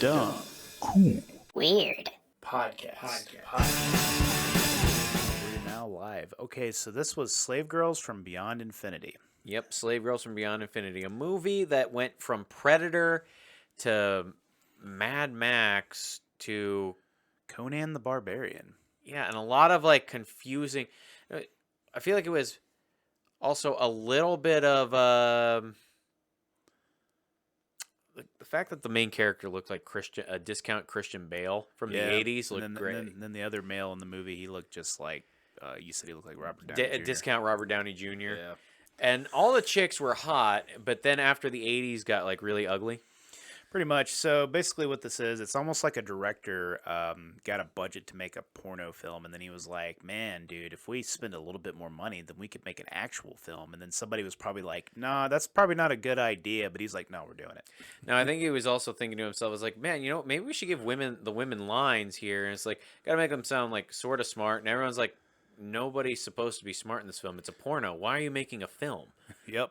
Dumb. Cool. Weird. Podcast. We're now live. Okay, so this was Slave Girls from Beyond Infinity. Yep, Slave Girls from Beyond Infinity. A movie that went from Predator to Mad Max to... Conan the Barbarian. Yeah, and a lot of, like, confusing... I feel like it was also a little bit of... the fact that the main character looked like a discount Christian Bale from the 80s looked great. And then the other male in the movie, he looked just like... you said he looked like Robert Downey Jr. Discount Robert Downey Jr. Yeah. And all the chicks were hot, but then after the 80s got, like, really ugly. Pretty much. So basically what this is, it's almost like a director got a budget to make a porno film, and then he was like, man, dude, if we spend a little bit more money, then we could make an actual film. And then somebody was probably like, nah, that's probably not a good idea. But he's like, no, we're doing it. Now, I think he was also thinking to himself, was like, man, you know, maybe we should give the women lines here. And it's like, got to make them sound like sort of smart. And everyone's like, nobody's supposed to be smart in this film. It's a porno. Why are you making a film? Yep.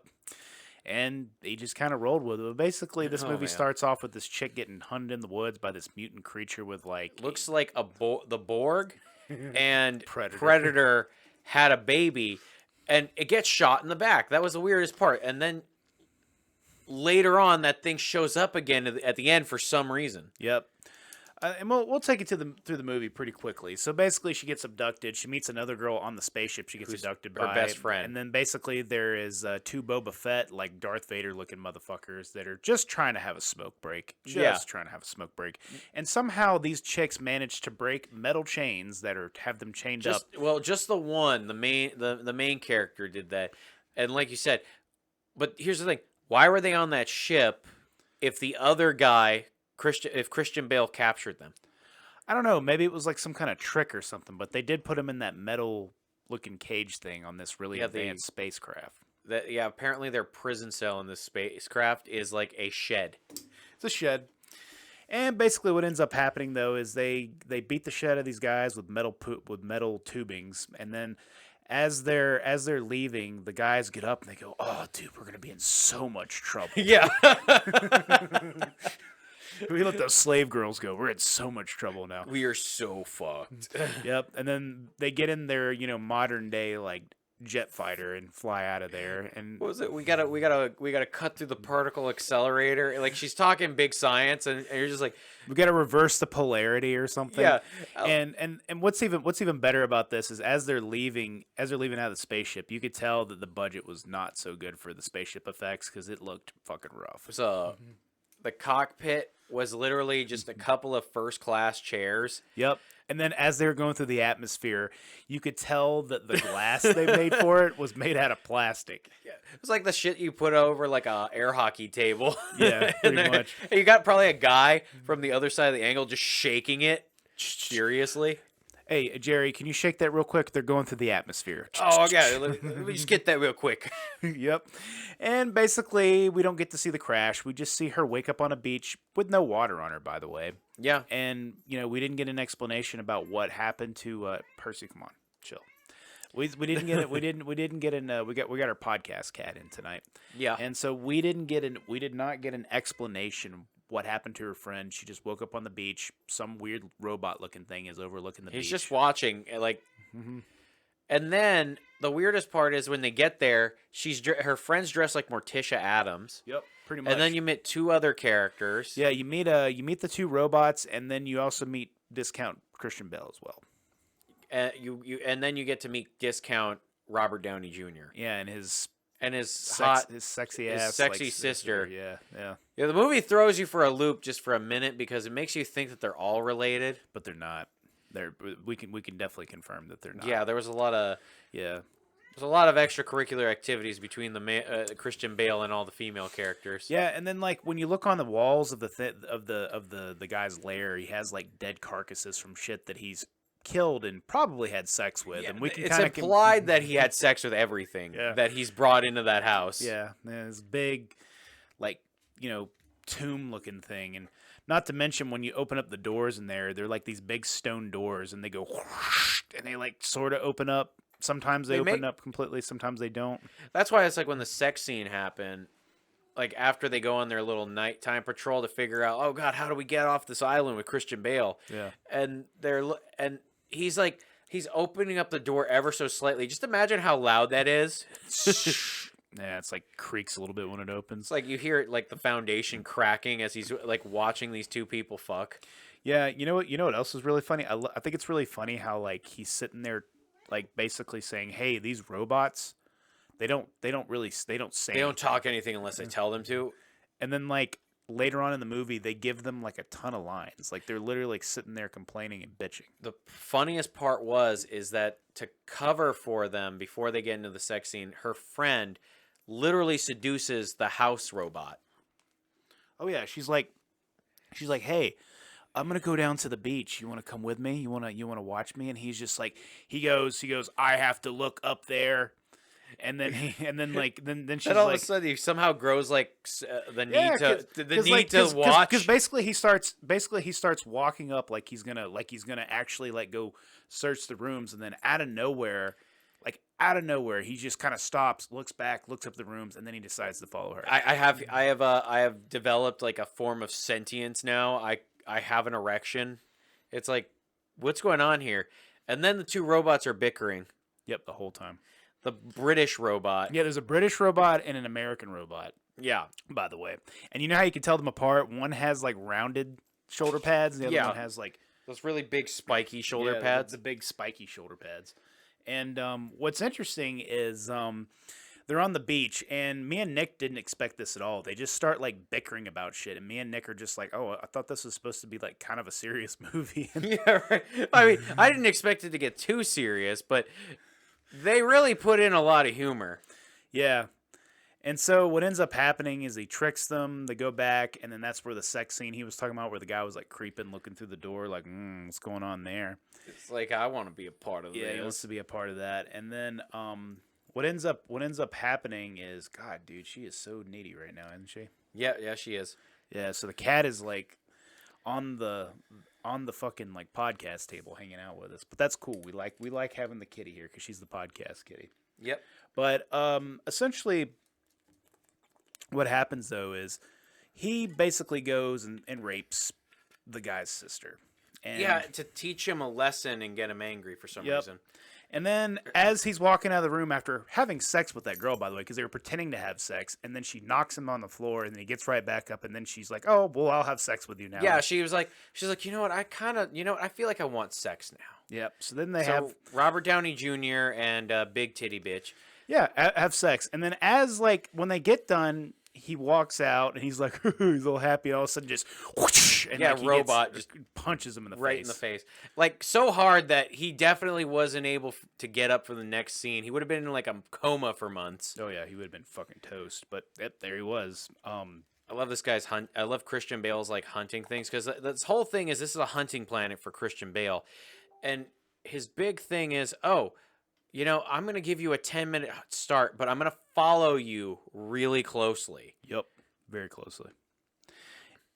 And he just kind of rolled with it. But basically, this movie starts off with this chick getting hunted in the woods by this mutant creature with, like... Looks like the Borg and Predator had a baby, and it gets shot in the back. That was the weirdest part. And then later on, that thing shows up again at the end for some reason. Yep. And we'll take you through the movie pretty quickly. So basically, she gets abducted. She meets another girl on the spaceship. She gets abducted by her best friend. And then basically there is two Boba Fett, like Darth Vader looking motherfuckers that are just trying to have a smoke break. Trying to have a smoke break. And somehow these chicks manage to break metal chains that have them chained up. Well, just the one, the main character did that. And like you said, but here's the thing: why were they on that ship if the other guy? If Christian Bale captured them? I don't know. Maybe it was like some kind of trick or something, but they did put him in that metal-looking cage thing on this really advanced spacecraft. Apparently their prison cell in this spacecraft is like a shed. It's a shed. And basically what ends up happening, though, is they beat the shit out of these guys with metal tubings, and then as they're leaving, the guys get up and they go, "Oh, dude, we're going to be in so much trouble." Yeah. We let those slave girls go. We're in so much trouble now. We are so fucked. Yep. And then they get in their, modern day like jet fighter and fly out of there. And what was it? We gotta cut through the particle accelerator. Like, she's talking big science, and you're just like, we gotta reverse the polarity or something. Yeah. And what's even better about this is as they're leaving out of the spaceship, you could tell that the budget was not so good for the spaceship effects because it looked fucking rough. So the cockpit was literally just a couple of first-class chairs. Yep. And then as they were going through the atmosphere, you could tell that the glass they made for it was made out of plastic. Yeah. It was like the shit you put over like a air hockey table. Yeah, pretty much. And you got probably a guy from the other side of the angle just shaking it furiously. Hey, Jerry, can you shake that real quick? They're going through the atmosphere. Oh, okay. Let me just get that real quick. Yep. And basically, we don't get to see the crash. We just see her wake up on a beach with no water on her, by the way. Yeah. And, we didn't get an explanation about what happened to Percy. Come on, chill. We didn't get it. We didn't get an. We got our podcast cat in tonight. Yeah. And so we did not get an explanation what happened to her friend. She just woke up on the beach. Some weird robot-looking thing is overlooking the beach. He's just watching, like... And then, the weirdest part is when they get there, her friend's dressed like Morticia Addams. Yep, pretty much. And then you meet two other characters. Yeah, you meet the two robots, and then you also meet discount Christian Bale as well. And then you get to meet discount Robert Downey Jr. Yeah, and his sexy sister. Yeah. Yeah, the movie throws you for a loop just for a minute because it makes you think that they're all related, but they're not. We can definitely confirm that they're not. Yeah, there was a lot of extracurricular activities between the Christian Bale and all the female characters. Yeah, and then like when you look on the walls of the guy's lair, he has like dead carcasses from shit that he's killed and probably had sex with, and we can it's implied that he had sex with everything that he's brought into that house. Yeah, this big, like, tomb looking thing, and not to mention when you open up the doors in there, they're like these big stone doors, and they go whoosh, and they like sort of open up. Sometimes they open up completely, sometimes they don't. That's why it's like when the sex scene happened, like after they go on their little nighttime patrol to figure out, oh God, how do we get off this island with Christian Bale? Yeah. And and he's like he's opening up the door ever so slightly. Just imagine how loud that is. Yeah, it's like creaks a little bit when it opens. It's like you hear it like the foundation cracking as he's like watching these two people fuck. Yeah, you know what? You know what else is really funny? I think it's really funny how like he's sitting there, like basically saying, "Hey, these robots, they don't say They don't anything." talk anything unless I tell them to. And then like later on in the movie, they give them like a ton of lines. Like they're literally like sitting there complaining and bitching. The funniest part is that to cover for them before they get into the sex scene, her friend literally seduces the house robot. Oh yeah, she's like, "Hey, I'm gonna go down to the beach. You want to come with me? You wanna watch me?" And he's just like, he goes, "I have to look up there." And then then she's Then all like, of a sudden, he somehow grows like the need yeah, to watch. because basically he starts walking up like he's gonna actually like go search the rooms, and then out of nowhere he just kind of stops, looks back, looks up the rooms, and then he decides to follow her. I have developed like a form of sentience now. I have an erection. It's like, what's going on here? And then the two robots are bickering. Yep, the whole time. The British robot. Yeah, there's a British robot and an American robot, Yeah. by the way. And you know how you can tell them apart? One has like rounded shoulder pads, and the other Yeah. one has like Those really big spiky shoulder yeah, pads. the big spiky shoulder pads. And what's interesting is they're on the beach, and me and Nick didn't expect this at all. They just start like bickering about shit, and me and Nick are just like, "Oh, I thought this was supposed to be like kind of a serious movie." Yeah, right. I mean, I didn't expect it to get too serious, but they really put in a lot of humor. Yeah. And so what ends up happening is he tricks them. They go back, and then that's where the sex scene he was talking about, where the guy was like creeping, looking through the door, like, what's going on there? It's like, I want to be a part of Yeah, this. he wants to be a part of that. And then what ends up happening is, God, dude, she is so needy right now, isn't she? Yeah, she is. Yeah. So the cat is like on the fucking like podcast table hanging out with us, but that's cool. We like having the kitty here because she's the podcast kitty. Yep. But essentially, what happens though is he basically goes and rapes the guy's sister. And, Yeah, to teach him a lesson and get him angry for some reason. And then as he's walking out of the room after having sex with that girl, by the way, because they were pretending to have sex, and then she knocks him on the floor, and then he gets right back up, and then she's like, "Oh, well, I'll have sex with you now." Yeah, she's like, you know what? I feel like I want sex now. Yep. So then they have Robert Downey Jr. and Big Titty Bitch. yeah, have sex, and then as like when they get done, he walks out and he's like, he's all happy, and all of a sudden just whoosh, and Yeah, like, robot just punches him in the right face. in the face, like so hard that he definitely wasn't able to get up for the next scene. He would have been in like a coma for months. Oh yeah, he would have been fucking toast. But yep, there he was. I love this guy's hunt. I love Christian Bale's like hunting things because this whole thing is this is a hunting planet for Christian Bale, and his big thing is, oh, you know, I'm gonna give you a 10-minute start, but I'm gonna follow you really closely. Yep, very closely.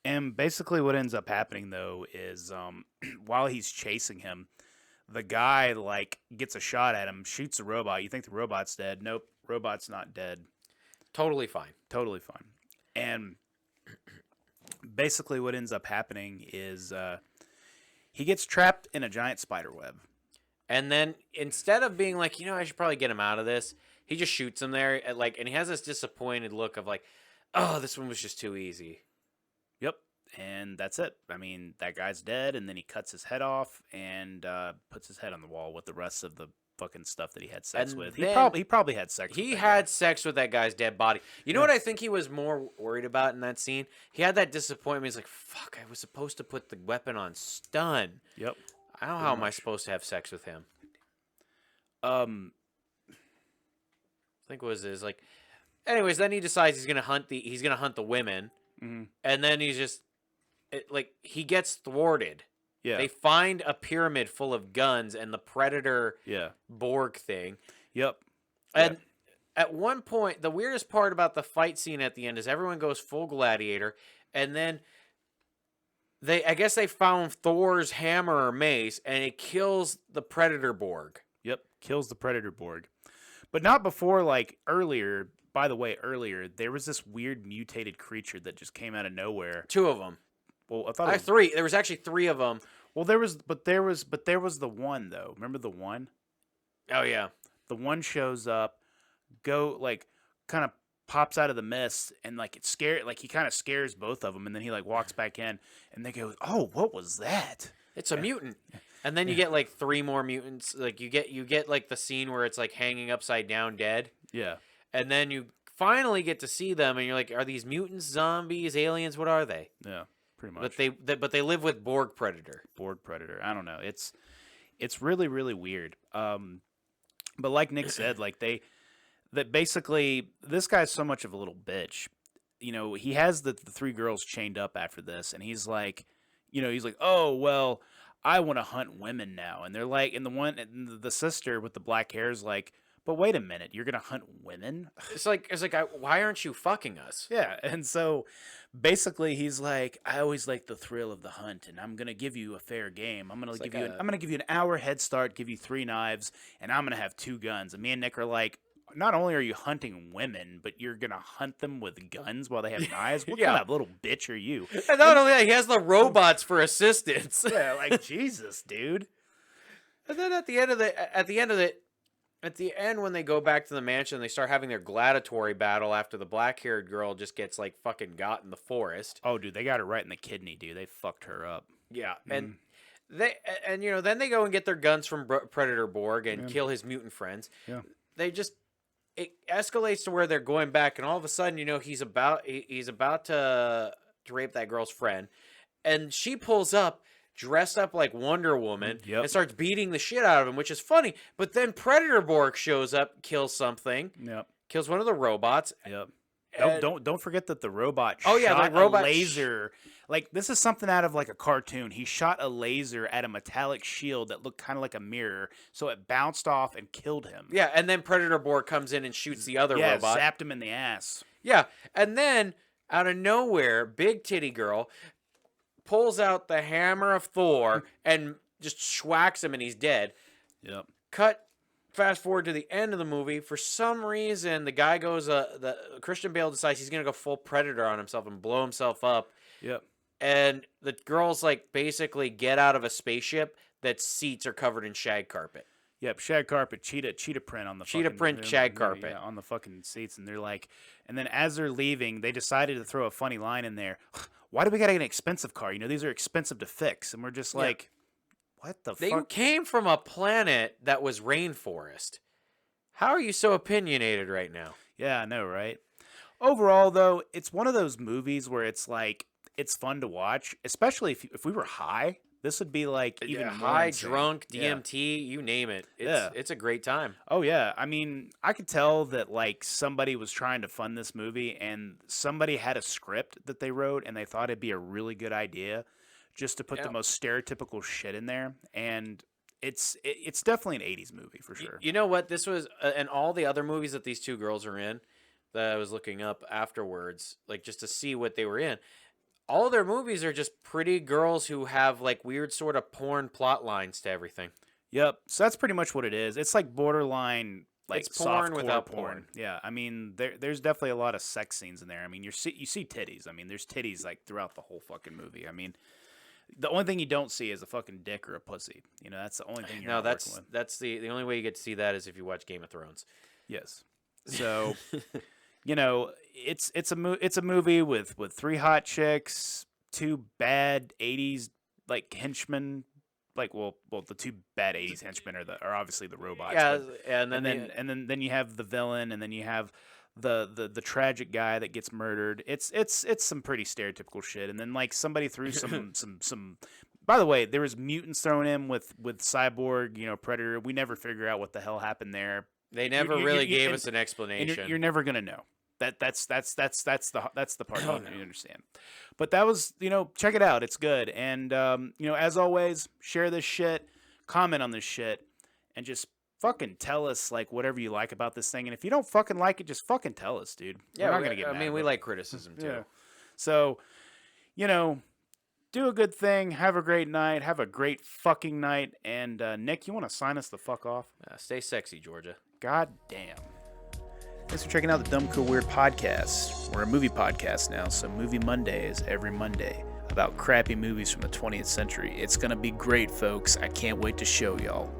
And basically, what ends up happening though is, while he's chasing him, the guy like gets a shot at him, shoots the robot. You think the robot's dead? Nope, robot's not dead. Totally fine. Totally fine. And basically, what ends up happening is he gets trapped in a giant spider web. And then instead of being like, you know, I should probably get him out of this, he just shoots him there, and he has this disappointed look of like, oh, this one was just too easy. Yep. And that's it. I mean, that guy's dead, and then he cuts his head off and puts his head on the wall with the rest of the fucking stuff that he had sex And with. then He probably had sex with He that had guy. sex with that guy's dead body. You know what I think he was more worried about in that scene? He had that disappointment. He's like, fuck, I was supposed to put the weapon on stun. Yep. I don't know how am I supposed to have sex with him? I think it was his like. Anyways, then he decides he's gonna hunt the women, and then he's just he gets thwarted. Yeah. They find a pyramid full of guns and the predator Yeah. Borg thing. Yep. And at one point, the weirdest part about the fight scene at the end is everyone goes full gladiator, and then I guess they found Thor's hammer or mace, and it kills the predator Borg. Yep. Kills the predator Borg. But not before, like, earlier, by the way, earlier there was this weird mutated creature that just came out of nowhere. 2 of them. Well, I thought it was, 3. There was actually 3 of them. well, there was the one though. Remember the one? Oh yeah. The one shows up, like kind of pops out of the mist, and like he kind of scares both of them, and then he like walks back in, and they go, "Oh, what was that?" It's a mutant. And then you get like 3 more mutants. Like you get like the scene where it's like hanging upside down dead. Yeah, And then you finally get to see them and you're like, are these mutants, zombies, aliens? What are they? yeah, pretty much. But they live with Borg Predator. Board predator. I don't know. It's really really weird. But like Nick said, like that basically this guy's so much of a little bitch. You know, he has the 3 girls chained up after this, and he's like, oh well, I want to hunt women now, and they're like, and the sister with the black hair is like, but wait a minute, you're gonna hunt women? It's like why aren't you fucking us? Yeah, and so basically he's like, I always like the thrill of the hunt, and I'm gonna give you a fair game. I'm gonna give you an hour head start, give you 3 knives, and I'm gonna have 2 guns. And me and Nick are like, not only are you hunting women, but you're gonna hunt them with guns while they have knives. What Yeah. kind of little bitch are you? And not only that, he has the robots for assistance. Yeah, like Jesus, dude. And then at the end when they go back to the mansion, they start having their gladiatory battle after the black-haired girl just gets like fucking got in the forest. Oh, dude, they got her right in the kidney, dude. They fucked her up. Yeah, and then they go and get their guns from Predator Borg and kill his mutant friends. Yeah. It escalates to where they're going back, and all of a sudden, he's about to rape that girl's friend, and she pulls up dressed up like Wonder Woman and starts beating the shit out of him, which is funny. But then Predator Borg shows up, kills something, kills one of the robots. Yep. And- Don't forget that the robot Oh, yeah, shot the robot a laser. Like, this is something out of like a cartoon. He shot a laser at a metallic shield that looked kind of like a mirror, so it bounced off and killed him. Yeah, and then Predator Borg comes in and shoots the other robot. Zapped him in the ass. Yeah, and then out of nowhere, Big Titty Girl pulls out the hammer of Thor and just schwacks him, and he's dead. Yep. Fast forward to the end of the movie. For some reason, the guy goes. The Christian Bale decides he's gonna go full Predator on himself and blow himself up. Yep. And the girls like basically get out of a spaceship that seats are covered in shag carpet. Yep, shag carpet, cheetah print on the shag carpet. Yeah, on the fucking seats, and they're like, and then as they're leaving, they decided to throw a funny line in there. Why do we got to get an expensive car? These are expensive to fix, and we're just like, what the They fuck? came from a planet that was rainforest. How are you so opinionated right now? Yeah, I know, right? Overall, though, it's one of those movies where it's like it's fun to watch, especially if we were high. This would be like even more high, insane. drunk, Yeah. DMT, you name it. It's a great time. Oh yeah, I mean, I could tell that like somebody was trying to fund this movie, and somebody had a script that they wrote, and they thought it'd be a really good idea just to put the most stereotypical shit in there, and it's definitely an '80s movie for sure. You know what? This was and all the other movies that these 2 girls are in that I was looking up afterwards, like just to see what they were in. All their movies are just pretty girls who have like weird sort of porn plot lines to everything. Yep. So that's pretty much what it is. It's like borderline like It's porn softcore without porn. Yeah. I mean, there's definitely a lot of sex scenes in there. I mean, you see titties. I mean, there's titties like throughout the whole fucking movie. I mean, the only thing you don't see is a fucking dick or a pussy. That's the only thing you're not working with. That's the only way you get to see that is if you watch Game of Thrones. Yes. So, it's a movie with 3 hot chicks, 2 bad '80s like henchmen. Like, well, the 2 bad '80s henchmen are obviously the robots. Yeah, but, and then you have the villain, and then you have the tragic guy that gets murdered. It's some pretty stereotypical shit. And then like somebody threw some. By the way, there was mutants thrown in with Cyborg, Predator. We never figure out what the hell happened there. They never really gave us an explanation. And you're never gonna know. That's the part you understand. But that was, check it out. It's good. And as always, share this shit, comment on this shit, and just fucking tell us like whatever you like about this thing. And if you don't fucking like it, just fucking tell us, dude. Yeah, we're not gonna get mad. I mean, we like criticism too. Yeah. So, do a good thing. Have a great night. Have a great fucking night. And Nick, you want to sign us the fuck off? Stay sexy, Georgia. God damn. Thanks for checking out the Dumb Cool Weird podcast. We're a movie podcast now, so Movie Monday is every Monday about crappy movies from the 20th century. It's going to be great, folks. I can't wait to show y'all.